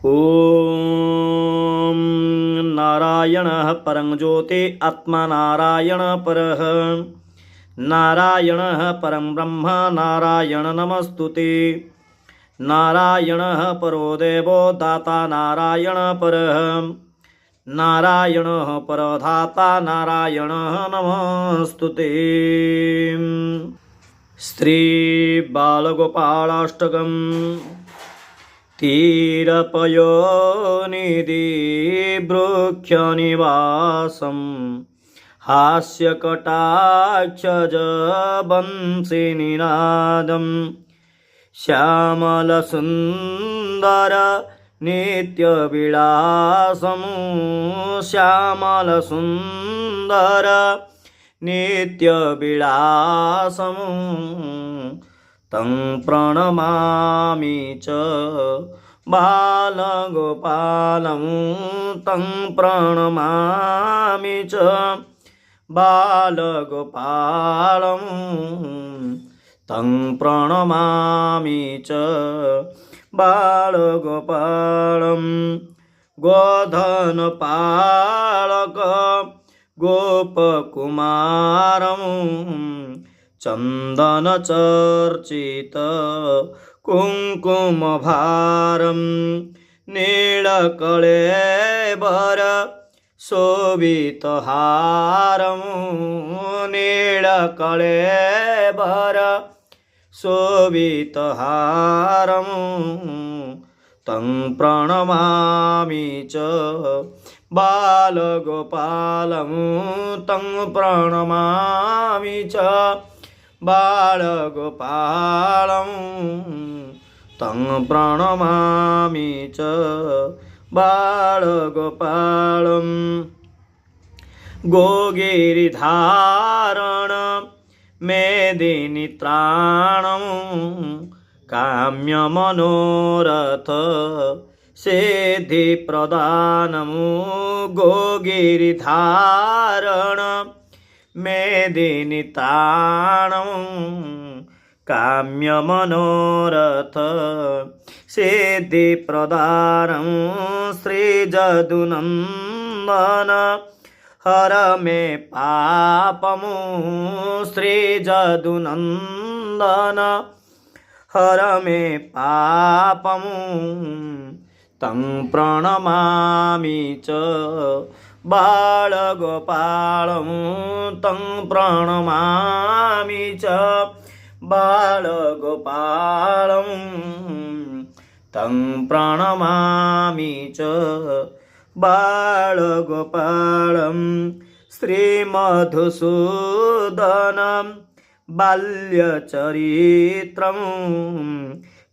ॐ नारायणः परं ज्योति आत्मा नारायण परः नारायणः परं ब्रह्म नारायण नमस्तुते नारायणः परो देवो दाता नारायण परः नारायणः परधाता नारायणः नमस्तुते। श्री बालगोपालाष्टकम्। तीरपयोनिधि वृक्षनिवासं हास्यकटाक्षज बंशीनिनादं श्यामलसुन्दर नित्यविलासं श्यामलसुन्दर नित्यविलासं तं प्रणमामि च बालगोपालं तं प्रणमामि च बालगोपालं तं प्रणमामि च बालगोपालं गोधनपालक गोपकुमारं चन्दनचर्चित कुङ्कुमभारं नीलकळेबर शोभितहारं नीलकळेबर शोभितहारं तं प्रणमामि च बालगोपालं तं प्रणमामि च बालगोपालं तं प्रणमामि च बालगोपालं गोगिरिधारण मेदिनीत्राणं काम्यमनोरथ सिद्धिप्रदानं गोगिरिधारण मेदिनीत्राणं काम्यमनोरथ सिद्धिप्रदानं श्रीजदुनन्दन हर मे पापं श्रीजदुनन्दन हर मे पापं तं प्रणमामि च बालगोपालं तं प्रणमामि च बालगोपालं तं प्रणमामि च बालगोपालं श्रीमधुसूदनं बाल्यचरित्रं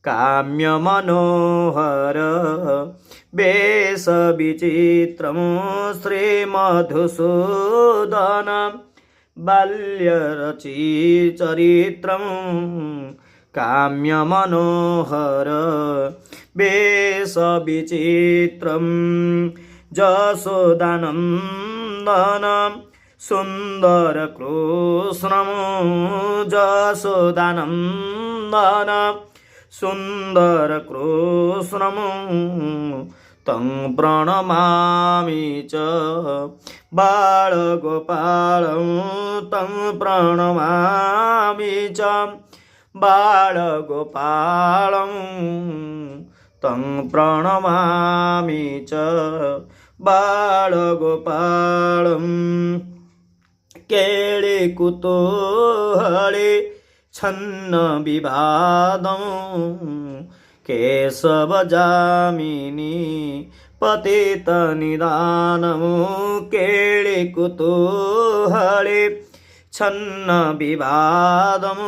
काम्यमनोहर वेशविचित्रं श्रीमधुसूदनं बाल्यचरित्रं काम्यमनोहर वेशविचित्रं जशोदानन्दनं सुन्दरकृष्णं जशोदानन्दनं सुन्दरकृष्णं तं प्रणमामि च बालगोपालं तं प्रणमामि च बालगोपालं तं प्रणमामि च बालगोपालं केळिकुतूहले छन्न विवादं केशवजामिनी पतितनिदानं केळिकुतूहले छन्न विवादं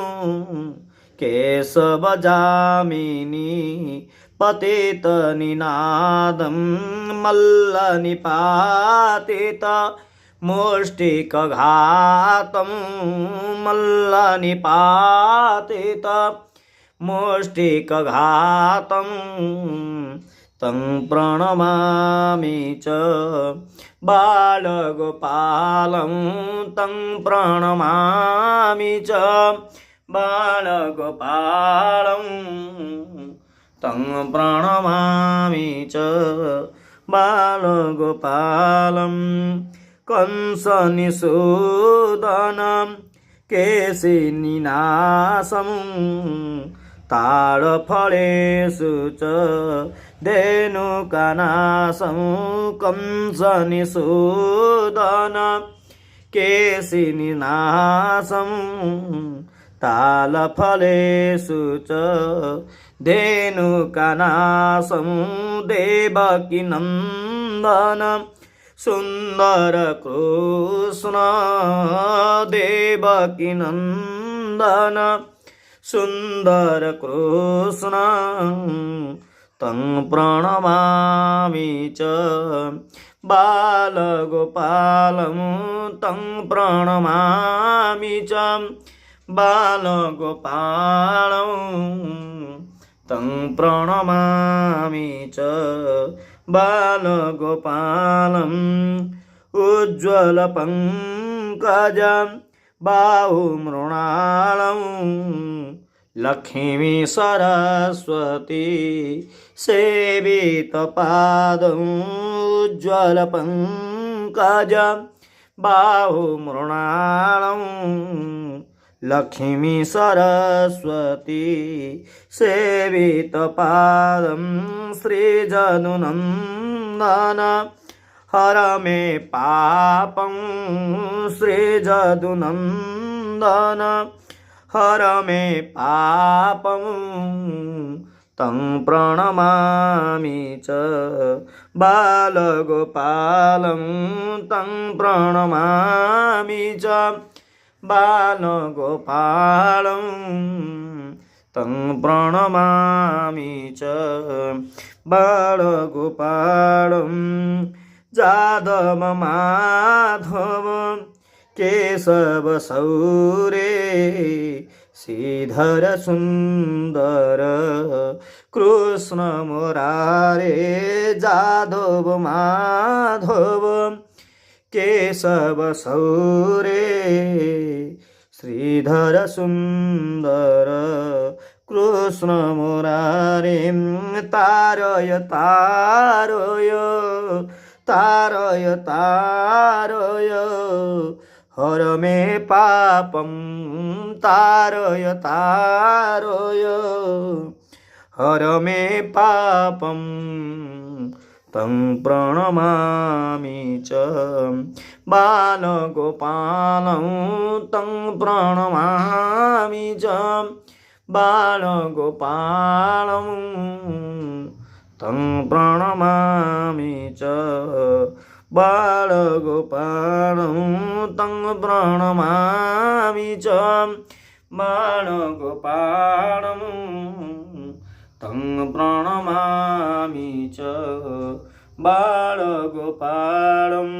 केशवजामिनी पतितनिनादं मल्लनिपातित मुष्टिकघातं मल्लनिपातित मुष्टिकघातं तं प्रणमामि च बालगोपालं तं प्रणमामि च बालगोपालं तं प्रणमामि च बालगोपालं कंसनिषूदनं केशिनिनाशं ताळफलेषु च धेनुकानाशं कंसनिषूदनं केशिनिनाशं तालफलेषु च धेनुकानाशं देवकीनन्दनं सुन्दरकृष्ण देवकीनन्दन सुन्दरकृष्ण तं प्रणमामि च बालगोपालं तं प्रणमामि च बालगोपालं तं प्रणमामि च बालगोपालम् उज्ज्वलपङ्कजं बाहुमृणालं लक्ष्मी सरस्वती सेवितपादं उज्ज्वलपङ्कजं बाहुमृणालं लक्ष्मी सरस्वती सेवितपादं श्रीजदुनन्दन हर मे पापं श्रीजदुनन्दन हर मे पापं तं प्रणमामि च बालगोपालं तं प्रणमामि च बालगोपालं तं प्रणमामि च बालगोपालं जादवमाधव केशवसौरे श्रीधर सुन्दर कृष्ण मुरारे जादव माधव केशवसौरे श्रीधर सुन्दर कृष्ण मुरारे तारय तारय तारय तारय हर मे पापं तारय तारय हर मे पापं तं प्रणमामि च बालगोपालं तं प्रणमामि च बालगोपालं तं प्रणमामि च बालगोपालं तं प्रणमामि च बालगोपालं तं प्रणमामि च बालगोपालम्।